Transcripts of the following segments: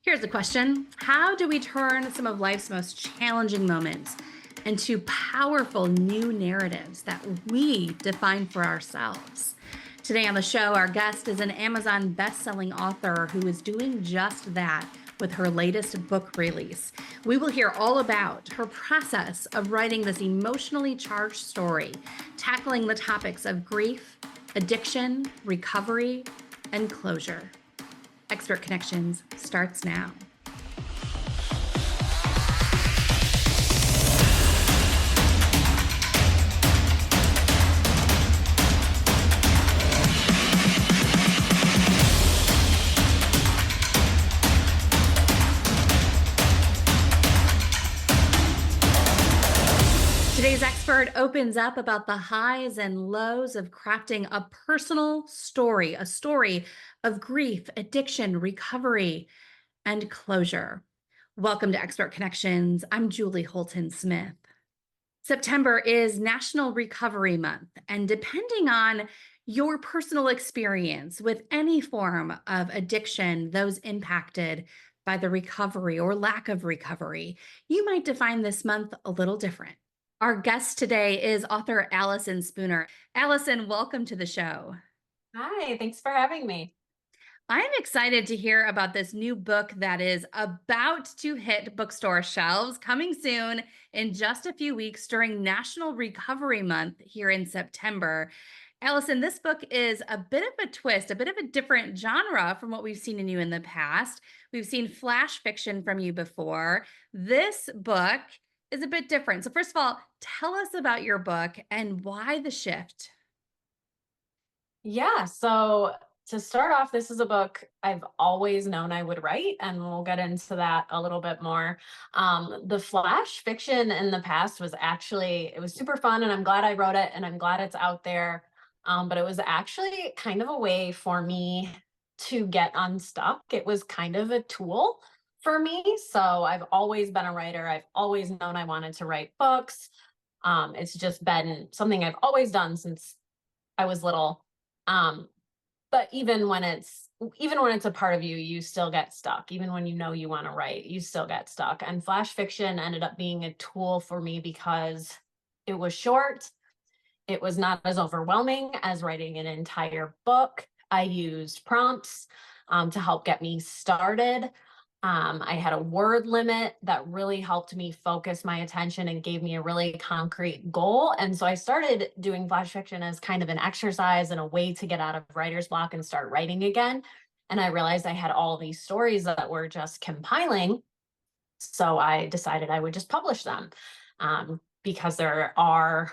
Here's a question. How do we turn some of life's most challenging moments into powerful new narratives that we define for ourselves? Today on the show, our guest is an Amazon best-selling author who is doing just that with her latest book release. We will hear all about her process of writing this emotionally charged story, tackling the topics of grief, addiction, recovery, and closure. Expert Connections starts now. Today's expert opens up about the highs and lows of crafting a personal story, a story of grief, addiction, recovery, and closure. Welcome to Expert Connections. I'm Julie Holton Smith. September is National Recovery Month, and depending on your personal experience with any form of addiction, those impacted by the recovery or lack of recovery, you might define this month a little different. Our guest today is author Allison Spooner. Allison, welcome to the show. Hi, thanks for having me. I'm excited to hear about this new book that is about to hit bookstore shelves coming soon in just a few weeks during National Recovery Month here in September. Allison, this book is a bit of a twist, a bit of a different genre from what we've seen in you in the past. We've seen flash fiction from you before. This book is a bit different. So first of all, tell us about your book and why the shift. Yeah, so to start off, this is a book I've always known I would write, and we'll get into that a little bit more. The flash fiction in the past was actually, it was super fun, and I'm glad I wrote it, and I'm glad it's out there. But it was actually kind of a way for me to get unstuck. It was kind of a tool for me. So I've always been a writer. I've always known I wanted to write books. It's just been something I've always done since I was little. Um, but even when it's a part of you, you still get stuck. Even when you know you want to write, you still get stuck. And flash fiction ended up being a tool for me because it was short. It was not as overwhelming as writing an entire book. I used prompts to help get me started. I had a word limit that really helped me focus my attention and gave me a really concrete goal. And so I started doing flash fiction as kind of an exercise and a way to get out of writer's block and start writing again. And I realized I had all these stories that were just compiling. So I decided I would just publish them because there are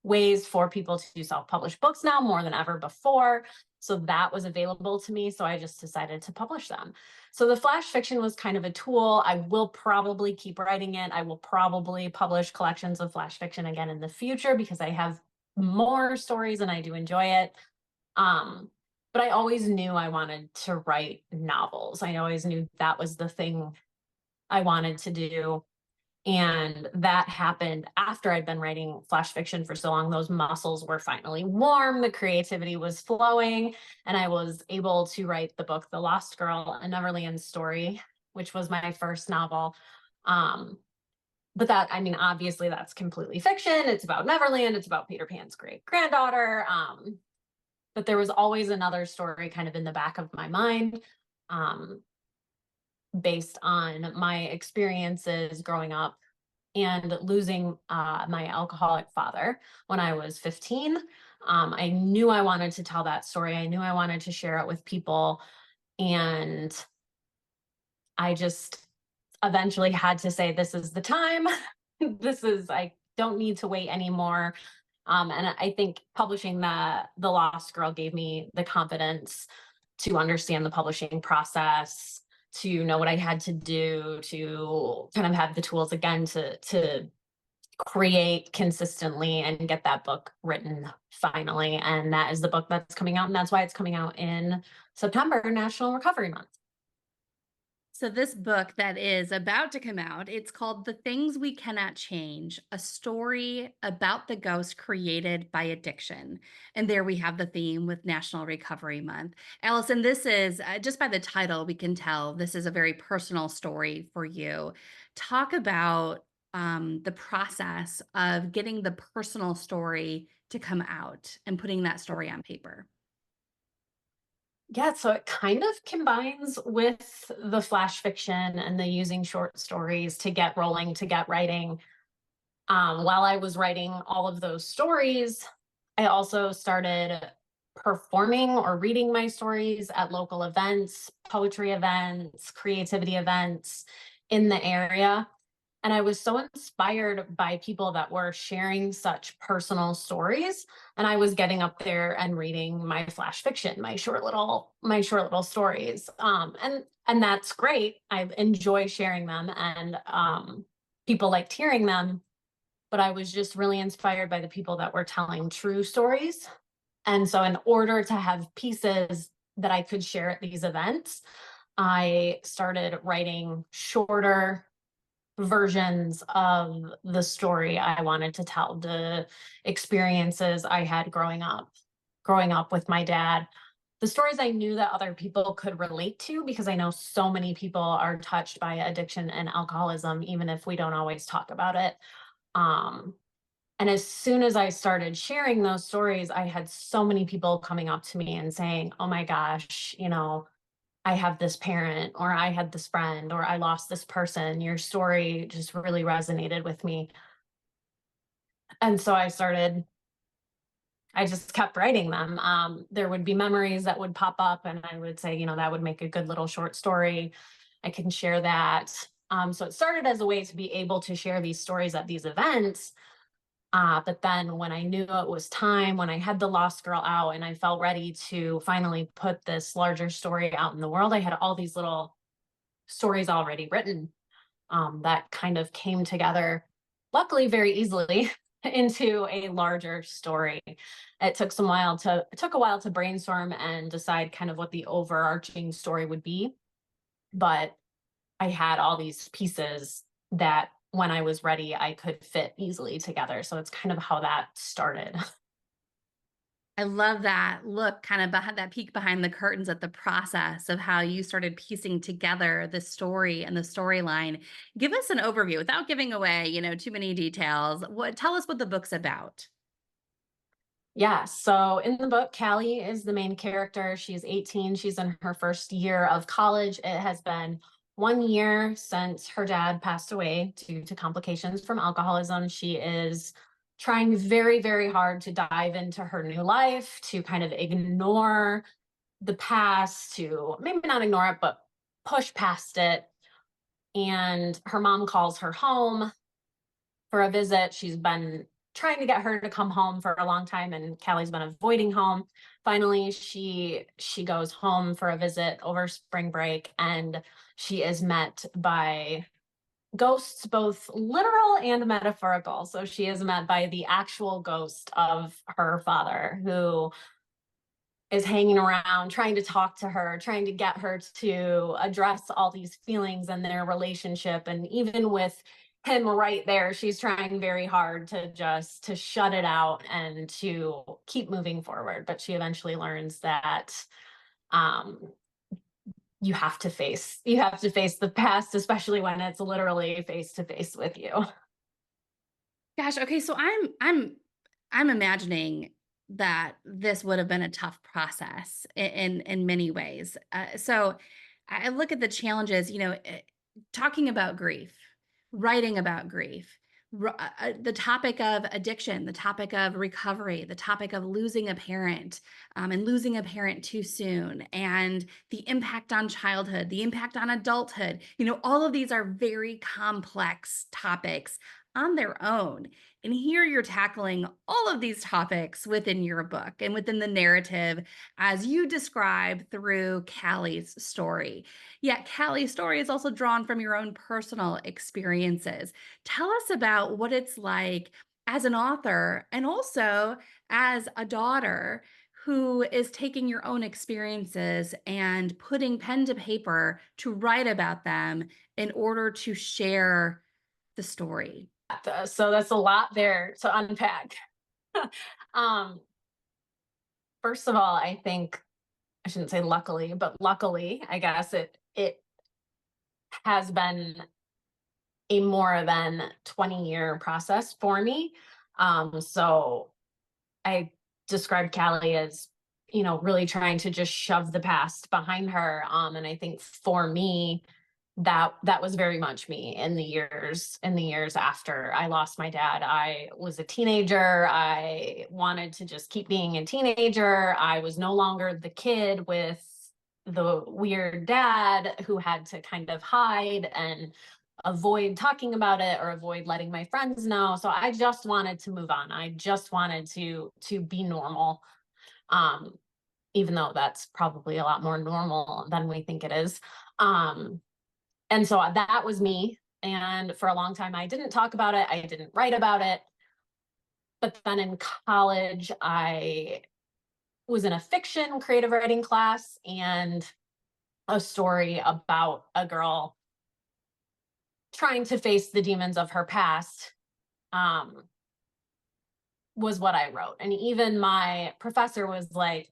ways for people to self-publish books now more than ever before. So that was available to me. So I just decided to publish them. So the flash fiction was kind of a tool. I will probably keep writing it. I will probably publish collections of flash fiction again in the future because I have more stories and I do enjoy it. But I always knew I wanted to write novels. I always knew that was the thing I wanted to do. And that happened after I'd been writing flash fiction for so long. Those muscles were finally warm, the creativity was flowing, and I was able to write the book, The Lost Girl, A Neverland Story, which was my first novel. But that, I mean, obviously that's completely fiction. It's about Neverland. It's about Peter Pan's great granddaughter. But there was always another story kind of in the back of my mind. Based on my experiences growing up and losing my alcoholic father when I was 15. I knew I wanted to tell that story. I knew I wanted to share it with people. And I just eventually had to say, this is the time. I don't need to wait anymore. And I think publishing The Lost Girl gave me the confidence to understand the publishing process, to know what I had to do, to kind of have the tools again to create consistently and get that book written finally. And that is the book that's coming out. And that's why it's coming out in September, National Recovery Month. So this book that is about to come out, it's called The Things We Cannot Change, a story about the ghost created by addiction. And there we have the theme with National Recovery Month. Allison, this is just by the title, we can tell this is a very personal story for you. Talk about the process of getting the personal story to come out and putting that story on paper. Yeah, so it kind of combines with the flash fiction and the using short stories to get rolling, to get writing. While I was writing all of those stories, I also started performing or reading my stories at local events, poetry events, creativity events in the area. And I was so inspired by people that were sharing such personal stories. And I was getting up there and reading my flash fiction, my short little stories. And that's great. I enjoy sharing them, and people liked hearing them. But I was just really inspired by the people that were telling true stories. And so, in order to have pieces that I could share at these events, I started writing shorter versions of the story I wanted to tell, the experiences I had growing up with my dad, the stories I knew that other people could relate to, because I know so many people are touched by addiction and alcoholism, even if we don't always talk about it. Um, and as soon as I started sharing those stories, I had so many people coming up to me and saying, "Oh my gosh, I have this parent, or I had this friend, or I lost this person. Your story just really resonated with me." And so I just kept writing them. There would be memories that would pop up, and I would say, that would make a good little short story. I can share that. So it started as a way to be able to share these stories at these events. But then when I knew it was time, when I had The Lost Girl out and I felt ready to finally put this larger story out in the world, I had all these little stories already written, that kind of came together, luckily very easily, into a larger story. It took a while to brainstorm and decide kind of what the overarching story would be, but I had all these pieces that when I was ready, I could fit easily together. So it's kind of how that started. I love that look kind of behind that peek behind the curtains at the process of how you started piecing together the story and the storyline. Give us an overview without giving away, too many details. Tell us what the book's about. Yeah. So in the book, Callie is the main character. She's 18. She's in her first year of college. It has been 1 year since her dad passed away due to complications from alcoholism. She is trying very, very hard to dive into her new life, to kind of ignore the past, to maybe not ignore it, but push past it. And her mom calls her home for a visit. She's been trying to get her to come home for a long time, and Callie's been avoiding home. Finally, she goes home for a visit over spring break, and she is met by ghosts, both literal and metaphorical. So she is met by the actual ghost of her father, who is hanging around, trying to talk to her, trying to get her to address all these feelings in their relationship. And even with him right there, she's trying very hard to shut it out and to keep moving forward. But she eventually learns that um, you have to face the past, especially when it's literally face to face with you. Gosh, okay, so I'm imagining that this would have been a tough process in many ways. So I look at the challenges, talking about grief, writing about grief, the topic of addiction, the topic of recovery, the topic of losing a parent, and losing a parent too soon, and the impact on childhood, the impact on adulthood. All of these are very complex topics on their own. And here you're tackling all of these topics within your book and within the narrative as you describe through Callie's story. Yet Callie's story is also drawn from your own personal experiences. Tell us about what it's like as an author and also as a daughter who is taking your own experiences and putting pen to paper to write about them in order to share the story. So that's a lot there to unpack. um, First of all, I think I shouldn't say luckily, but luckily, I guess it has been a more than 20-year process for me. So I described Callie as, really trying to just shove the past behind her. And I think for me, that was very much me in the years after I lost my dad. I was a teenager. I wanted to just keep being a teenager. I was no longer the kid with the weird dad who had to kind of hide and avoid talking about it or avoid letting my friends know. So I just wanted to move on. I just wanted to be normal. Um, Even though that's probably a lot more normal than we think it is. And so that was me. And for a long time, I didn't talk about it. I didn't write about it. But then in college, I was in a fiction creative writing class, and a story about a girl trying to face the demons of her past um, was what I wrote. And even my professor was like,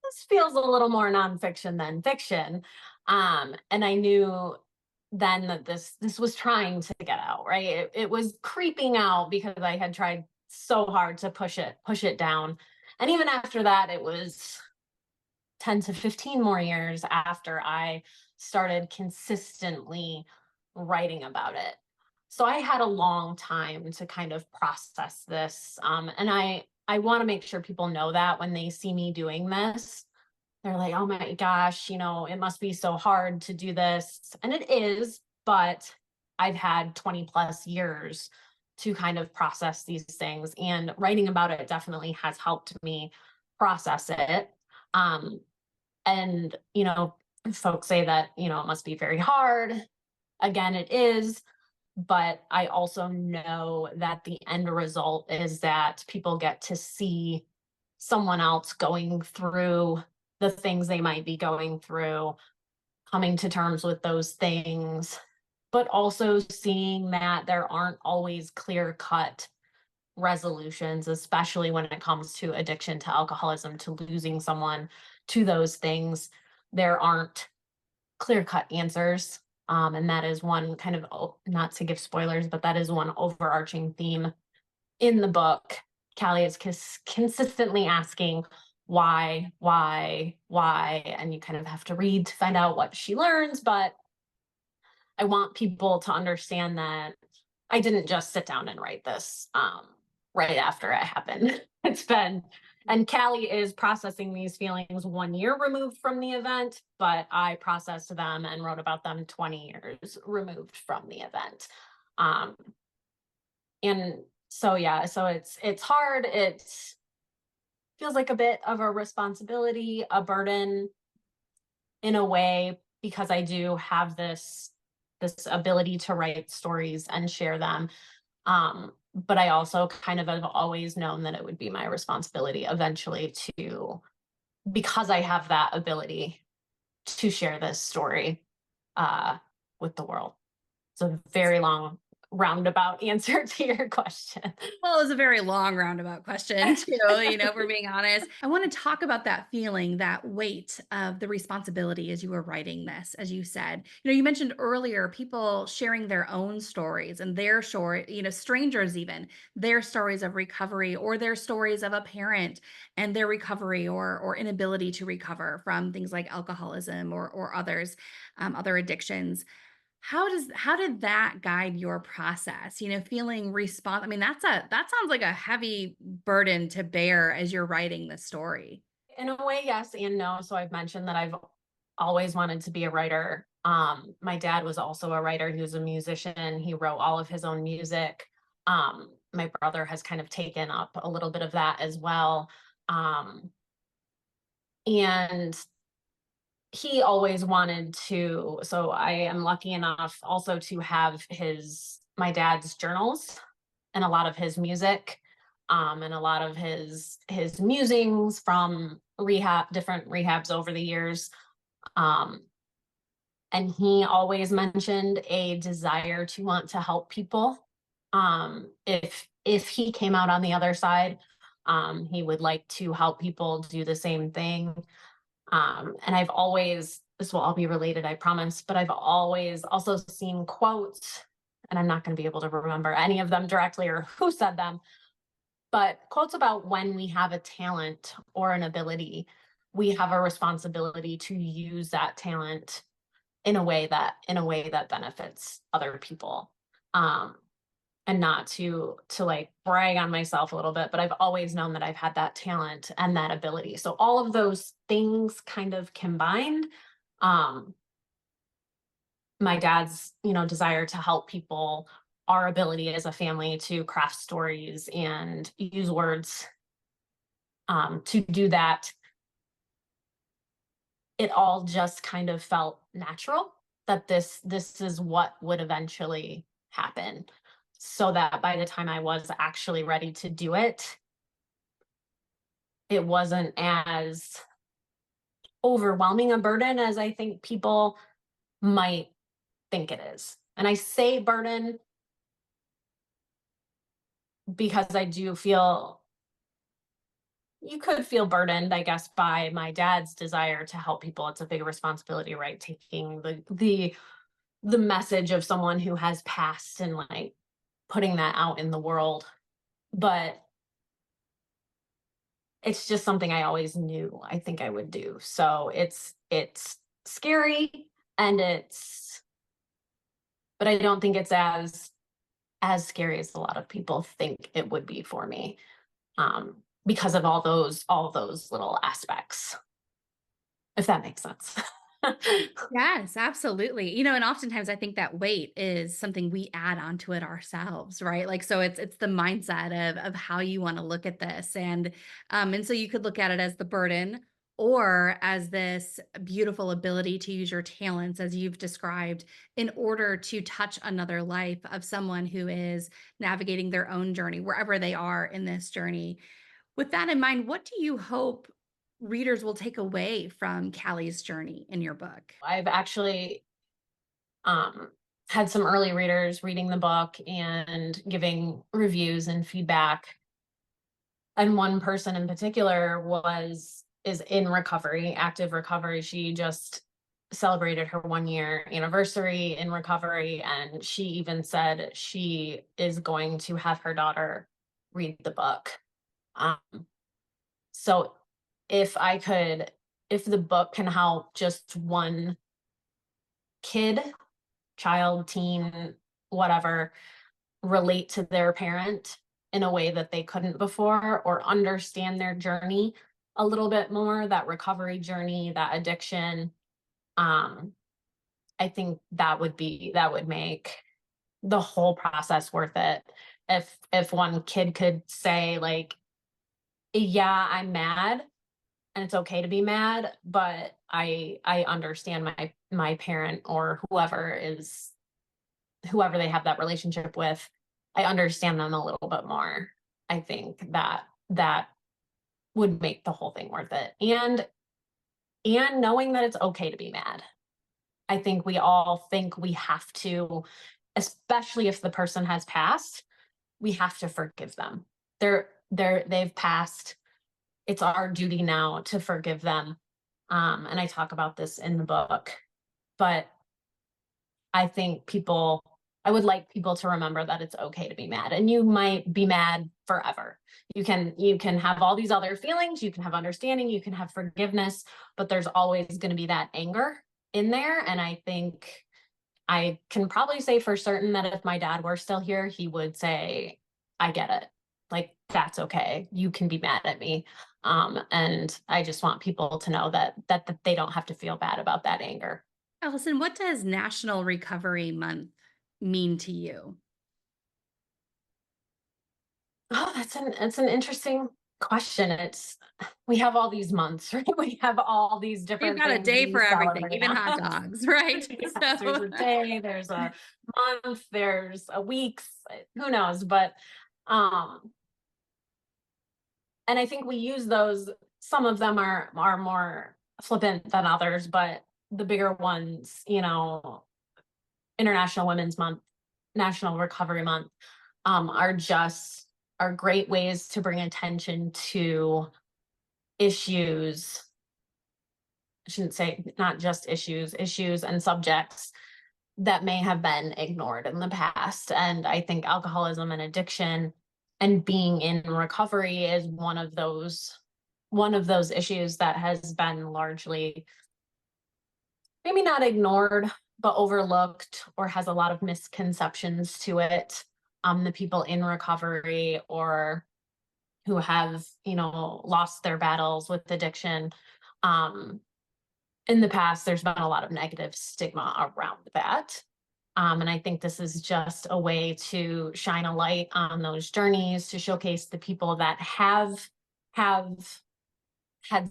this feels a little more nonfiction than fiction. And I knew then that this was trying to get out, right? It was creeping out because I had tried so hard to push it down. And even after that, it was 10 to 15 more years after I started consistently writing about it. So I had a long time to kind of process this. And I want to make sure people know that when they see me doing this, they're like, oh my gosh, it must be so hard to do this. And it is, but I've had 20 plus years to kind of process these things. And writing about it definitely has helped me process it. Um, and, folks say that, it must be very hard. Again, it is. But I also know that the end result is that people get to see someone else going through the things they might be going through, coming to terms with those things, but also seeing that there aren't always clear cut resolutions, especially when it comes to addiction, to alcoholism, to losing someone, to those things. There aren't clear cut answers. And that is one kind of, not to give spoilers, but that is one overarching theme in the book. Callie is consistently asking why, and you kind of have to read to find out what she learns. But I want people to understand that I didn't just sit down and write this right after it happened. It's been, and Callie is processing these feelings 1 year removed from the event, but I processed them and wrote about them 20 years removed from the event. Um, and so, yeah, so it's hard. It feels like a bit of a responsibility, a burden in a way, because I do have this ability to write stories and share them. But I also kind of have always known that it would be my responsibility eventually to, because I have that ability, to share this story uh, with the world. It's a very long roundabout answer to your question. Well, it's a very long roundabout question too, if we're being honest. I want to talk about that feeling, that weight of the responsibility as you were writing this, as you said. You mentioned earlier people sharing their own stories and their short, strangers even, their stories of recovery or their stories of a parent and their recovery or inability to recover from things like alcoholism or others, other addictions. How did that guide your process? Feeling I mean, that sounds like a heavy burden to bear as you're writing the story. In a way, yes and no. So I've mentioned that I've always wanted to be a writer. My dad was also a writer. He was a musician. He wrote all of his own music. My brother has kind of taken up a little bit of that as well. And he always wanted to, so I am lucky enough also to have my dad's journals and a lot of his music, and a lot of his musings from different rehabs over the years. Um, and he always mentioned a desire to want to help people. If he came out on the other side, he would like to help people do the same thing. And I've always, this will all be related, I promise, but I've always also seen quotes, and I'm not going to be able to remember any of them directly or who said them, but quotes about when we have a talent or an ability, we have a responsibility to use that talent in a way that benefits other people. And not to like brag on myself a little bit, but I've always known that I've had that talent and that ability. So all of those things kind of combined, um, my dad's, desire to help people, our ability as a family to craft stories and use words, to do that, it all just kind of felt natural that this is what would eventually happen, so that by the time I was actually ready to do it, it wasn't as overwhelming a burden as I think people might think it is. And I say burden because I do feel, you could feel burdened, I guess, by my dad's desire to help people. It's a big responsibility, right? Taking the message of someone who has passed and like putting that out in the world. But it's just something I always knew I think I would do. So it's scary, and but I don't think it's as scary as a lot of people think it would be for me. Because of all those little aspects, if that makes sense. Yes, absolutely. And oftentimes I think that weight is something we add onto it ourselves, right? Like, so it's the mindset of how you want to look at this. And so you could look at it as the burden or as this beautiful ability to use your talents as you've described in order to touch another life of someone who is navigating their own journey, wherever they are in this journey. With that in mind, what do you hope readers will take away from Callie's journey in your book? I've actually um, had some early readers reading the book and giving reviews and feedback. And one person in particular is in recovery, active recovery. She just celebrated her 1 year anniversary in recovery, and she even said she is going to have her daughter read the book. Um, so if I could, if the book can help just one kid, child, teen, whatever, relate to their parent in a way that they couldn't before, or understand their journey a little bit more, that recovery journey, that addiction, um, I think that would make the whole process worth it. If one kid could say like, yeah, I'm mad and it's okay to be mad, but I understand my parent or whoever they have that relationship with, I understand them a little bit more. I think that would make the whole thing worth it. And knowing that it's okay to be mad. I think we all think we have to, especially if the person has passed, we have to forgive them. They've passed. It's our duty now to forgive them. And I talk about this in the book, but I think I would like people to remember that it's okay to be mad, and you might be mad forever. You can have all these other feelings, you can have understanding, you can have forgiveness, but there's always going to be that anger in there. And I think I can probably say for certain that if my dad were still here, he would say, I get it. Like, that's okay. You can be mad at me. And I just want people to know that they don't have to feel bad about that anger. Allison, what does National Recovery Month mean to you? Oh, that's an interesting question. We have all these months, right? We have all these We've different got a things day we for everything, celebrate even hot on. dogs, right? Yes, there's So, a day, there's a month, there's a weeks, who knows? But um, and I think we use those some of them are more flippant than others, but the bigger ones, International Women's Month, National Recovery Month, are great ways to bring attention to issues. I shouldn't say not just issues and subjects that may have been ignored in the past. And I think alcoholism and addiction and being in recovery is one of those issues that has been largely maybe not ignored, but overlooked or has a lot of misconceptions to it. The people in recovery or who have, lost their battles with addiction. In the past, there's been a lot of negative stigma around that. And I think this is just a way to shine a light on those journeys, to showcase the people that have had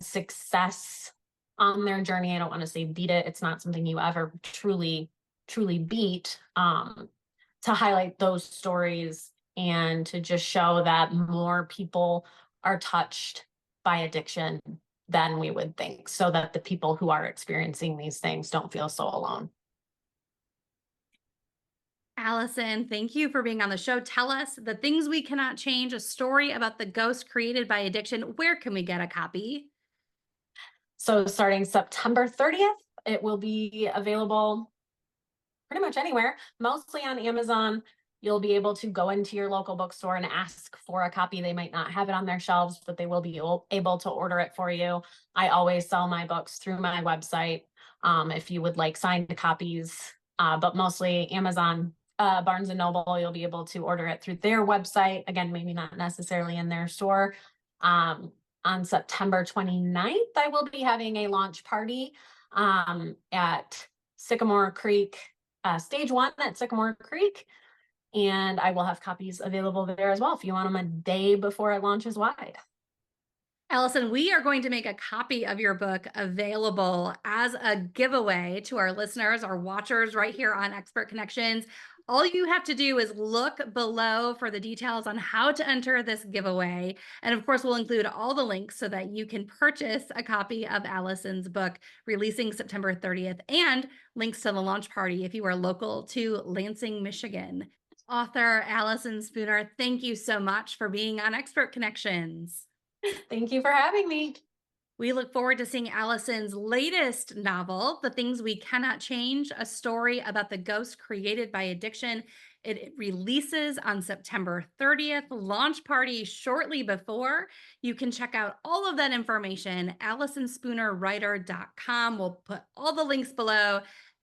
success on their journey. I don't want to say beat it. It's not something you ever truly beat. To highlight those stories and to just show that more people are touched by addiction than we would think, so that the people who are experiencing these things don't feel so alone. Allison, thank you for being on the show. Tell us the things we cannot change, a story about the ghost created by addiction. Where can we get a copy? So starting September 30th, it will be available pretty much anywhere, mostly on Amazon. You'll be able to go into your local bookstore and ask for a copy. They might not have it on their shelves, but they will be able to order it for you. I always sell my books through my website if you would like signed copies, but mostly Amazon, Barnes and Noble. You'll be able to order it through their website. Again, maybe not necessarily in their store. On September 29th, I will be having a launch party at Sycamore Creek, Stage 1 at Sycamore Creek. And I will have copies available there as well if you want them a day before it launches wide. Allison, we are going to make a copy of your book available as a giveaway to our listeners, our watchers right here on Expert Connections. All you have to do is look below for the details on how to enter this giveaway. And of course, we'll include all the links so that you can purchase a copy of Allison's book releasing September 30th and links to the launch party if you are local to Lansing, Michigan. Author Allison Spooner, thank you so much for being on Expert Connections. Thank you for having me. We look forward to seeing Allison's latest novel, The Things We Cannot Change, a story about the ghost created by addiction. It releases on September 30th, launch party shortly before. You can check out all of that information, AllisonSpoonerWriter.com. We'll put all the links below.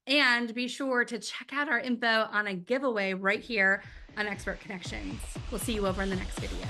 And be sure to check out our info on a giveaway right here on Expert Connections. We'll see you over in the next video.